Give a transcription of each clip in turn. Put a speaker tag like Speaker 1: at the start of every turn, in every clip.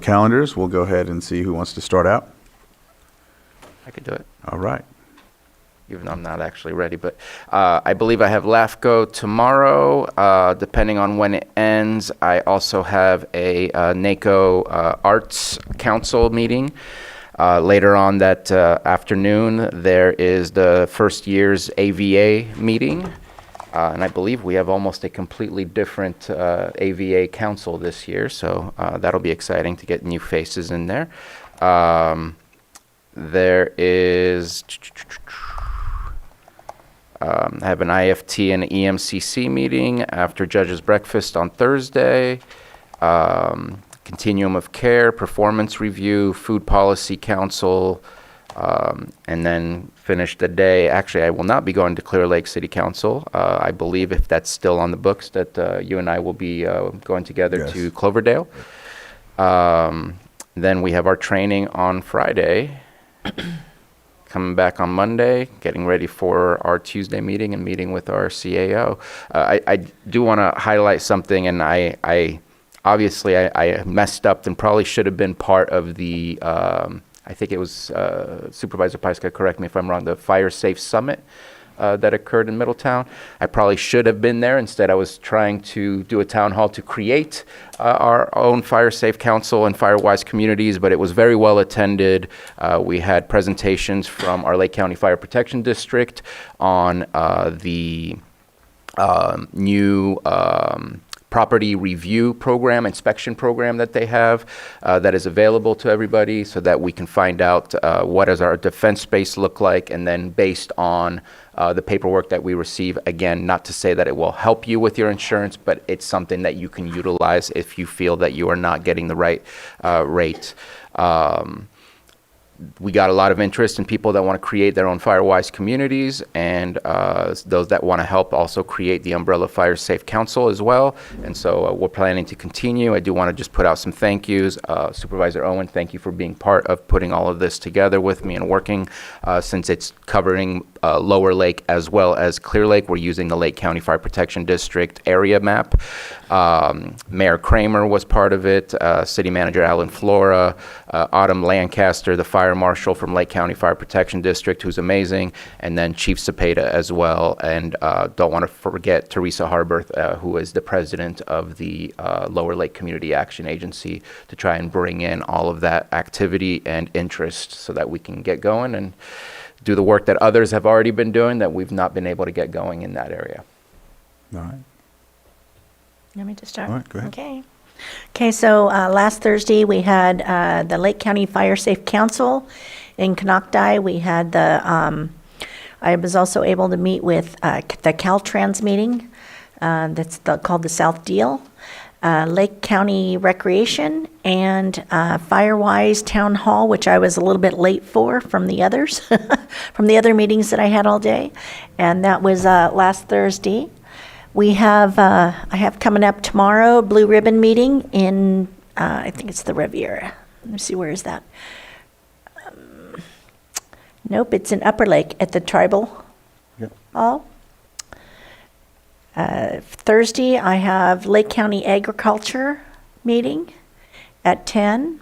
Speaker 1: calendars, we'll go ahead and see who wants to start out.
Speaker 2: I could do it,
Speaker 1: All right.
Speaker 2: even though I'm not actually ready. But I believe I have LAFCO tomorrow. Depending on when it ends, I also have a NACO Arts Council meeting. Later on that afternoon, there is the first year's AVA meeting. And I believe we have almost a completely different AVA council this year, so that'll be exciting to get new faces in there. There is, I have an IFT and EMCC meeting after Judge's Breakfast on Thursday. Continuum of Care, Performance Review, Food Policy Council, and then finish the day. Actually, I will not be going to Clear Lake City Council. I believe if that's still on the books that you and I will be going together
Speaker 1: Yes.
Speaker 2: to Cloverdale. Then we have our training on Friday. Coming back on Monday, getting ready for our Tuesday meeting and meeting with our CAO. I do want to highlight something, and I obviously messed up and probably should have been part of the, I think it was Supervisor Pyska, correct me if I'm wrong, the Fire Safe Summit that occurred in Middletown. I probably should have been there. Instead, I was trying to do a town hall to create our own Fire Safe Council and Firewise communities, but it was very well attended. We had presentations from our Lake County Fire Protection District on the new property review program, inspection program that they have that is available to everybody so that we can find out what does our defense space look like, and then based on the paperwork that we receive, again, not to say that it will help you with your insurance, but it's something that you can utilize if you feel that you are not getting the right rate. We got a lot of interest in people that want to create their own Firewise communities, and those that want to help also create the Umbrella Fire Safe Council as well. And so we're planning to continue. I do want to just put out some thank yous. Supervisor Owen, thank you for being part of putting all of this together with me and working since it's covering Lower Lake as well as Clear Lake. We're using the Lake County Fire Protection District area map. Mayor Kramer was part of it, City Manager Alan Flora, Autumn Lancaster, the Fire Marshal from Lake County Fire Protection District, who's amazing, and then Chief Cepeda as well. And don't want to forget Teresa Harberth, who is the president of the Lower Lake Community Action Agency, to try and bring in all of that activity and interest so that we can get going and do the work that others have already been doing that we've not been able to get going in that area.
Speaker 1: All right.
Speaker 3: Let me just start.
Speaker 1: All right, go ahead.
Speaker 3: Okay. Okay, so last Thursday we had the Lake County Fire Safe Council in Canocti. We had the, I was also able to meet with the Caltrans meeting, called the South Deal, Lake County Recreation, and Firewise Town Hall, which I was a little bit late from the others, from the other meetings that I had all day. And that was last Thursday. We have, I have coming up tomorrow, Blue Ribbon meeting in, I think it's the Riviera. Let me see, where is that? Nope, it's in Upper Lake at the Tribal
Speaker 1: Yep.
Speaker 3: Hall. Thursday, I have Lake County Agriculture meeting at 10,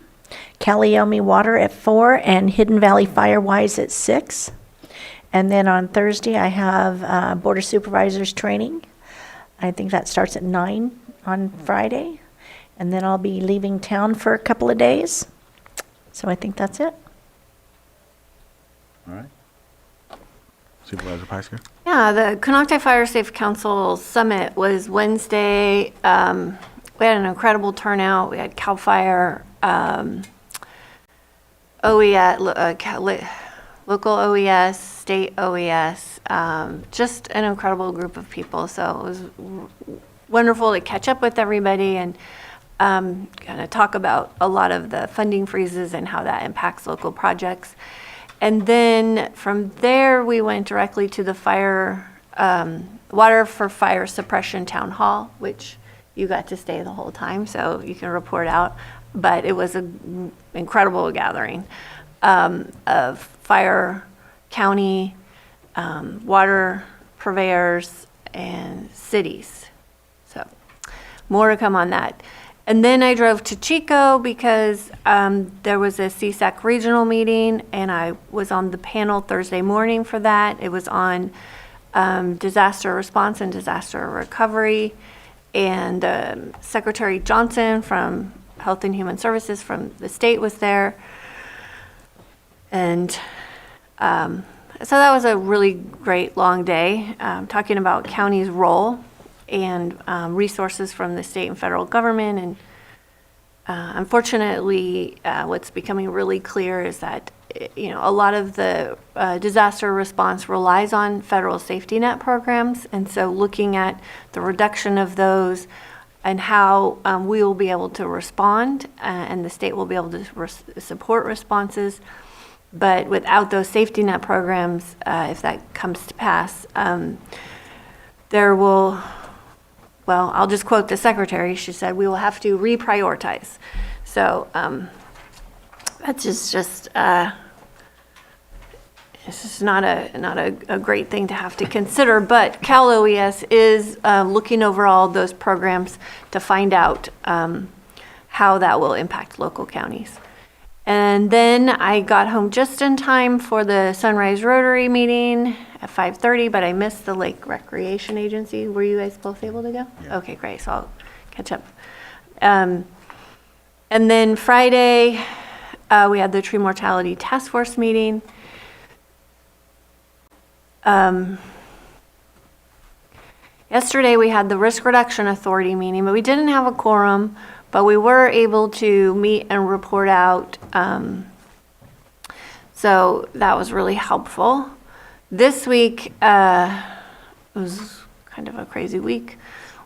Speaker 3: Calliope Water at 4, and Hidden Valley Firewise at 6. And then on Thursday, I have Board of Supervisors training. I think that starts at 9 on Friday. And then I'll be leaving town for a couple of days. So I think that's it.
Speaker 1: All right. Supervisor Pyska?
Speaker 4: Yeah, the Canocti Fire Safe Council Summit was Wednesday. We had an incredible turnout. We had CAL FIRE, OES, local OES, state OES, just an incredible group of people. So it was wonderful to catch up with everybody and kind of talk about a lot of the funding freezes and how that impacts local projects. And then from there, we went directly to the Water for Fire Suppression Town Hall, which you got to stay the whole time, so you can report out. But it was an incredible gathering of fire, county, water purveyors, and cities. So more to come on that. And then I drove to Chico because there was a CSAC regional meeting, and I was on the panel Thursday morning for that. It was on disaster response and disaster recovery. And Secretary Johnson from Health and Human Services from the state was there. And so that was a really great long day, talking about county's role and resources from the state and federal government. And unfortunately, what's becoming really clear is that, you know, a lot of the disaster response relies on federal safety net programs. And so looking at the reduction of those and how we will be able to respond and the state will be able to support responses. But without those safety net programs, if that comes to pass, there will, well, I'll just quote the secretary. She said, we will have to reprioritize. So that's just it's just not a great thing to have to consider. But Cal OES is looking over all those programs to find out how that will impact local counties. And then I got home just in time for the Sunrise Rotary meeting at 5:30, but I missed the Lake Recreation Agency. Were you guys both able to go?
Speaker 1: Yeah.
Speaker 4: Okay, great, so I'll catch up. And then Friday, we had the Tree Mortality Task Force meeting. Yesterday, we had the Risk Reduction Authority meeting, but we didn't have a quorum. But we were able to meet and report out, so that was really helpful. This week was kind of a crazy week.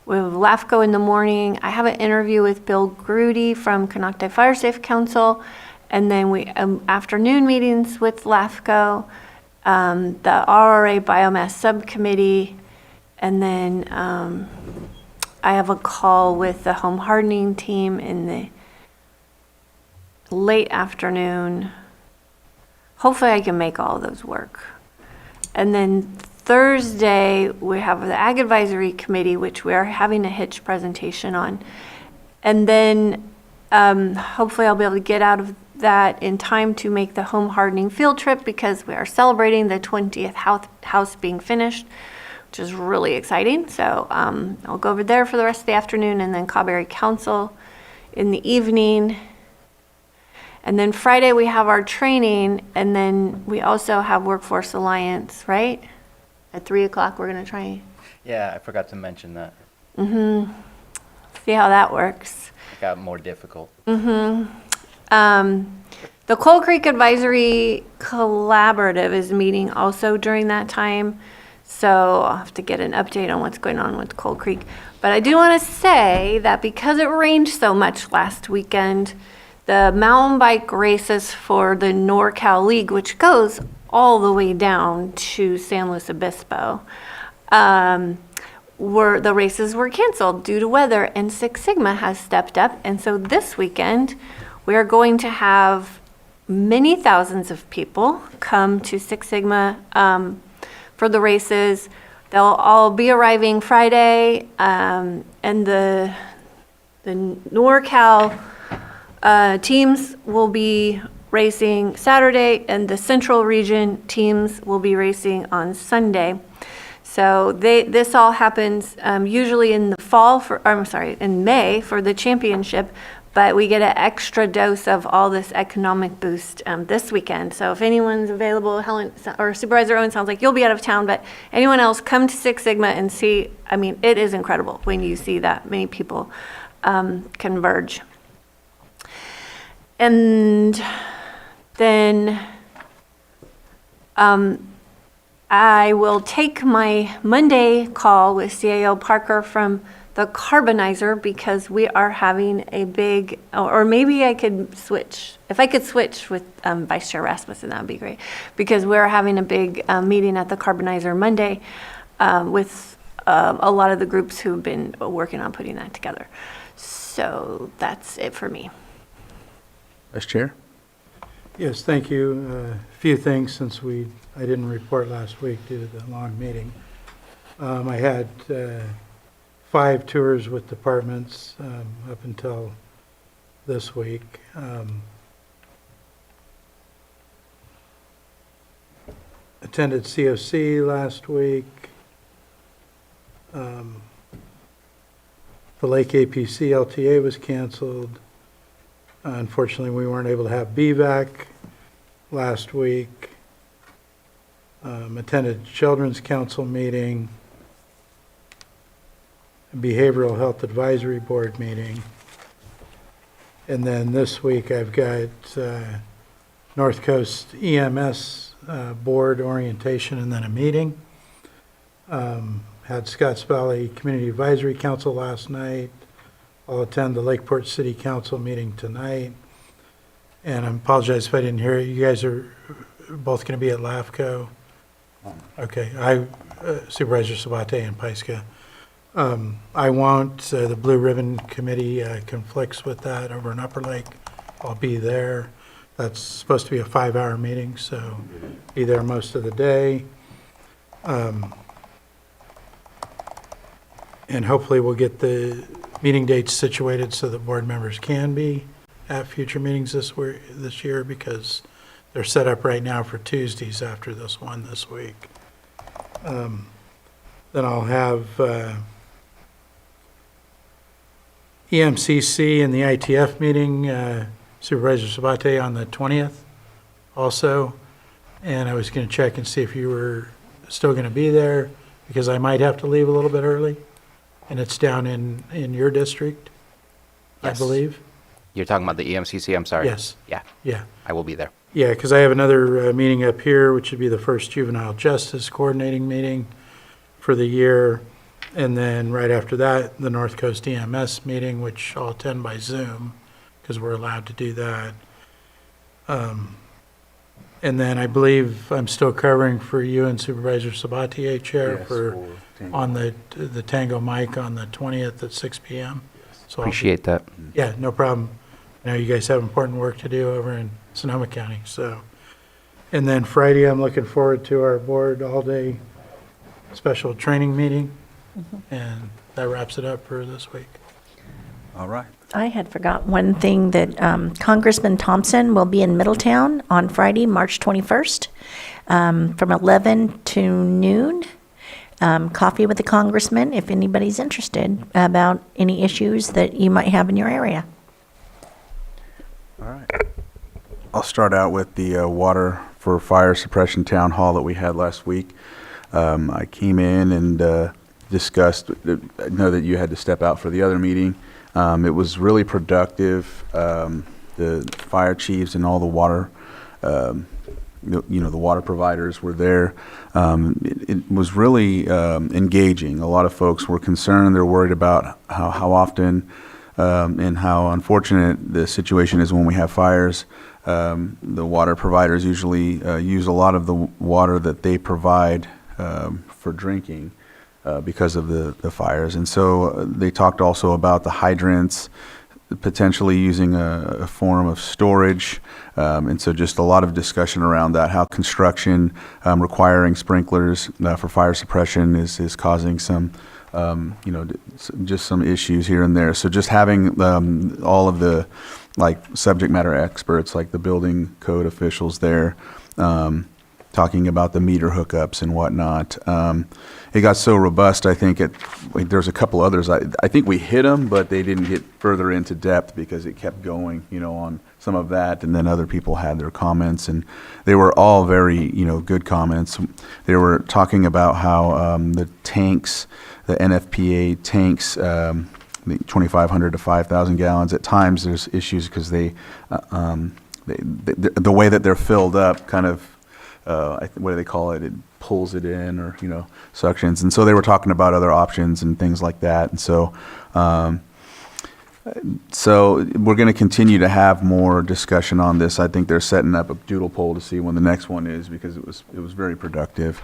Speaker 4: We have LAFCO in the morning. I have an interview with Bill Grudy from Canocti Fire Safe Council, and then we afternoon meetings with LAFCO, the RRA Biomass Subcommittee, and then I have a call with the home hardening team in the late afternoon. Hopefully I can make all of those work. And then Thursday, we have the Ag Advisory Committee, which we are having a hitch presentation on. And then hopefully I'll be able to get out of that in time to make the home hardening field trip, because we are celebrating the 20th house being finished, which is really exciting. So I'll go over there for the rest of the afternoon, and then Cawberry Council in the evening. And then Friday we have our training, and then we also have Workforce Alliance, right? At 3 o'clock we're gonna try.
Speaker 2: Yeah, I forgot to mention that.
Speaker 4: See how that works.
Speaker 2: It got more difficult.
Speaker 4: The Coal Creek Advisory Collaborative is meeting also during that time. So I'll have to get an update on what's going on with Coal Creek. But I do want to say that because it rained so much last weekend, the mountain bike races for the NorCal League, which goes all the way down to San Luis Obispo, the races were canceled due to weather, and Six Sigma has stepped up. And so this weekend, we are going to have many thousands of people come to Six Sigma for the races. They'll all be arriving Friday, and the NorCal teams will be racing Saturday, and the Central Region teams will be racing on Sunday. So this all happens usually in the fall in May for the championship, but we get an extra dose of all this economic boost this weekend. So if anyone's available, Helen or Supervisor Owen, sounds like you'll be out of town, but anyone else, come to Six Sigma and see. I mean, it is incredible when you see that many people converge. And then I will take my Monday call with CAO Parker from the Carbonizer, because we are having a big, or maybe I could switch. If I could switch with Vice Chair Rasmussen, that would be great, because we're having a big meeting at the Carbonizer Monday with a lot of the groups who've been working on putting that together. So that's it for me.
Speaker 1: Vice Chair?
Speaker 5: Yes, thank you. A few things, since I didn't report last week due to the long meeting. I had 5 tours with departments up until this week. Attended COC last week. The Lake APC LTA was canceled. Unfortunately, we weren't able to have BVAC last week. Attended Children's Council meeting, Behavioral Health Advisory Board meeting. And then this week I've got North Coast EMS Board orientation and then a meeting. Had Scotts Valley Community Advisory Council last night. I'll attend the Lakeport City Council meeting tonight. And I apologize if I didn't hear it. You guys are both going to be at LAFCO. Okay, Supervisor Sabate and Pyska. I won't, the Blue Ribbon Committee conflicts with that over in Upper Lake. I'll be there. That's supposed to be a 5-hour meeting, so be there most of the day. And hopefully we'll get the meeting dates situated so that board members can be at future meetings this year, because they're set up right now for Tuesdays after this one this week. Then I'll have EMCC and the ITF meeting, Supervisor Sabate on the 20th also. And I was going to check and see if you were still going to be there, because I might have to leave a little bit early. And it's down in your district,
Speaker 2: Yes.
Speaker 5: I believe.
Speaker 2: You're talking about the EMCC, I'm sorry?
Speaker 5: Yes.
Speaker 2: Yeah,
Speaker 5: Yeah.
Speaker 2: I will be there.
Speaker 5: Yeah, because I have another meeting up here, which would be the first juvenile justice coordinating meeting for the year. And then right after that, the North Coast EMS meeting, which I'll attend by Zoom, because we're allowed to do that. And then I believe I'm still covering for you and Supervisor Sabatier, Chair, on the Tango Mike on the 20th at 6 p.m. So
Speaker 2: Appreciate that.
Speaker 5: yeah, no problem. I know you guys have important work to do over in Sonoma County, so. And then Friday, I'm looking forward to our board all-day special training meeting. And that wraps it up for this week.
Speaker 1: All right.
Speaker 3: I had forgot one thing, that Congressman Thompson will be in Middletown on Friday, March 21st, from 11 to noon. Coffee with the congressman, if anybody's interested about any issues that you might have in your area.
Speaker 1: All right. I'll start out with the water for fire suppression town hall that we had last week. I came in and discussed, I know that you had to step out for the other meeting. It was really productive. The fire chiefs and all the water, the water providers were there. It was really engaging. A lot of folks were concerned. They're worried about how often and how unfortunate the situation is when we have fires. The water providers usually use a lot of the water that they provide for drinking because of the fires. And so they talked also about the hydrants, potentially using a form of storage. And so just a lot of discussion around that, how construction requiring sprinklers for fire suppression is causing some, just some issues here and there. So just having all of the subject matter experts, like the building code officials there, talking about the meter hookups and whatnot. It got so robust, I think there's a couple others. I think we hit them, but they didn't get further into depth because it kept going, on some of that. And then other people had their comments, and they were all very, good comments. They were talking about how the tanks, the NFPA tanks, the 2,500 to 5,000 gallons, at times there's issues because the way that they're filled up kind of, what do they call it? It pulls it in, or suctions. And so they were talking about other options and things like that. And so, we're going to continue to have more discussion on this. I think they're setting up a doodle poll to see when the next one is, because it was very productive.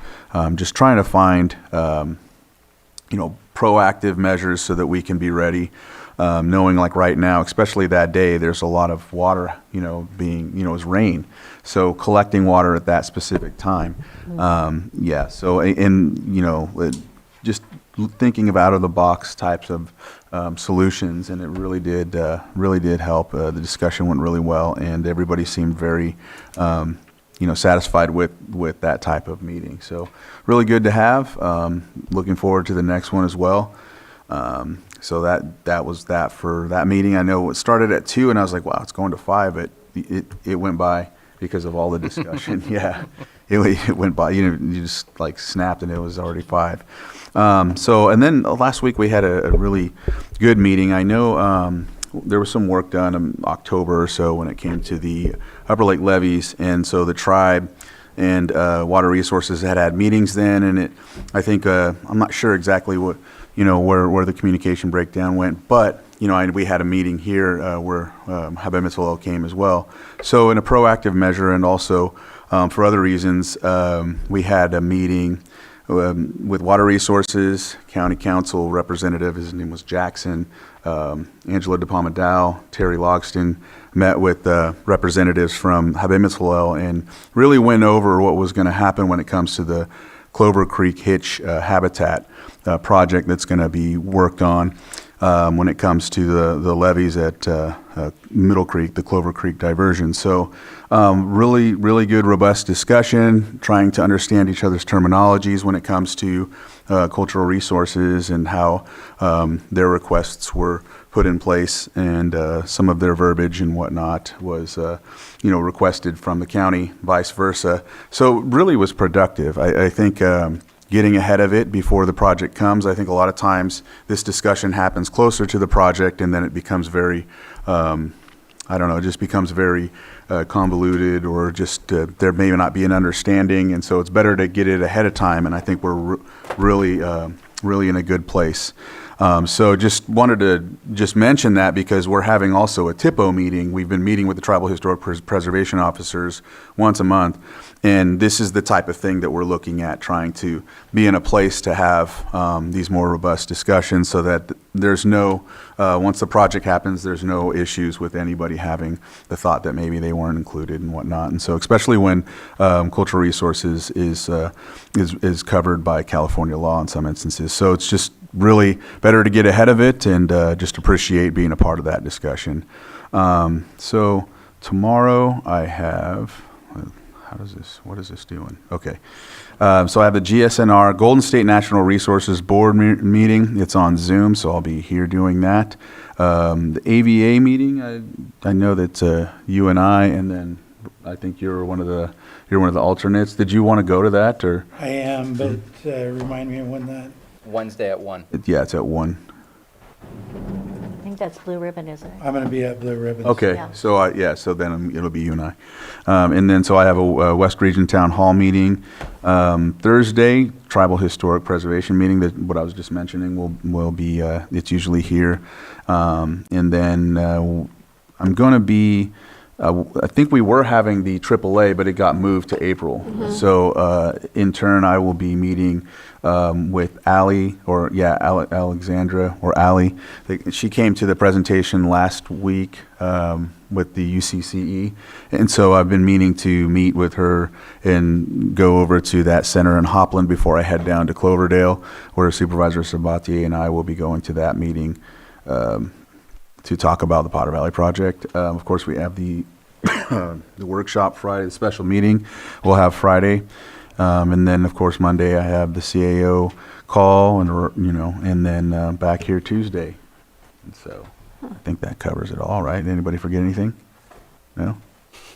Speaker 1: Just trying to find, proactive measures so that we can be ready. Knowing like right now, especially that day, there's a lot of water, being, it's rain. So collecting water at that specific time. So, just thinking of out-of-the-box types of solutions, and it really did help. The discussion went really well, and everybody seemed very, satisfied with that type of meeting. So really good to have. Looking forward to the next one as well. So that was that for that meeting. I know it started at 2, and I was like, wow, it's going to 5. It went by because of all the discussion. Yeah, it went by. You just like snapped, and it was already 5. And then last week we had a really good meeting. I know there was some work done in October or so when it came to the Upper Lake levees, and so the tribe and Water Resources had meetings then, and I think I'm not sure exactly what where the communication breakdown went, but we had a meeting here where Habib Mitzvah came as well. So in a proactive measure, and also for other reasons, we had a meeting with Water Resources, County Council representative, his name was Jackson, Angela DePalma-Dow, Terry Logston, met with representatives from Habib Mitzvah and really went over what was going to happen when it comes to the Clover Creek Hitch habitat project that's going to be worked on when it comes to the levees at Middle Creek, the Clover Creek diversion. So really, really good, robust discussion, trying to understand each other's terminologies when it comes to cultural resources and how their requests were put in place, and some of their verbiage and whatnot was requested from the county, vice versa. So really was productive. I think getting ahead of it before the project comes. I think a lot of times this discussion happens closer to the project, and then it becomes very, it just becomes very convoluted, or just there may not be an understanding, and so it's better to get it ahead of time, and I think we're really in a good place. So just wanted to just mention that because we're having also a TIPO meeting. We've been meeting with the Tribal Historic Preservation Officers once a month, and this is the type of thing that we're looking at, trying to be in a place to have these more robust discussions so that there's no, once the project happens, there's no issues with anybody having the thought that maybe they weren't included and whatnot. And so especially when cultural resources is covered by California law in some instances. So it's just really better to get ahead of it and just appreciate being a part of that discussion. So tomorrow I have, what is this doing? Okay. So I have the GSNR, Golden State National Resources Board meeting. It's on Zoom, so I'll be here doing that. The AVA meeting, I know that you and I, and then I think you're one of the alternates. Did you want to go to that, or?
Speaker 5: I am, but remind me of when that.
Speaker 2: Wednesday at 1.
Speaker 1: Yeah, it's at 1.
Speaker 3: I think that's Blue Ribbon, isn't it?
Speaker 5: I'm going to be at Blue Ribbon.
Speaker 1: Okay,
Speaker 3: Yeah.
Speaker 1: so then it'll be you and I. And then so I have a West Region Town Hall meeting. Thursday, Tribal Historic Preservation meeting, that what I was just mentioning will be, it's usually here. And then I'm going to be, I think we were having the AAA, but it got moved to April. Mm-hmm. So in turn, I will be meeting with Alexandra, or Allie. She came to the presentation last week with the UCCE, and so I've been meaning to meet with her and go over to that center in Hopland before I head down to Cloverdale, where Supervisor Sabatier and I will be going to that meeting to talk about the Potter Valley project. Of course, we have the the workshop Friday, the special meeting we'll have Friday. And then, of course, Monday I have the CAO call, and then back here Tuesday. And so I think that covers it all, right? Anybody forget anything? No?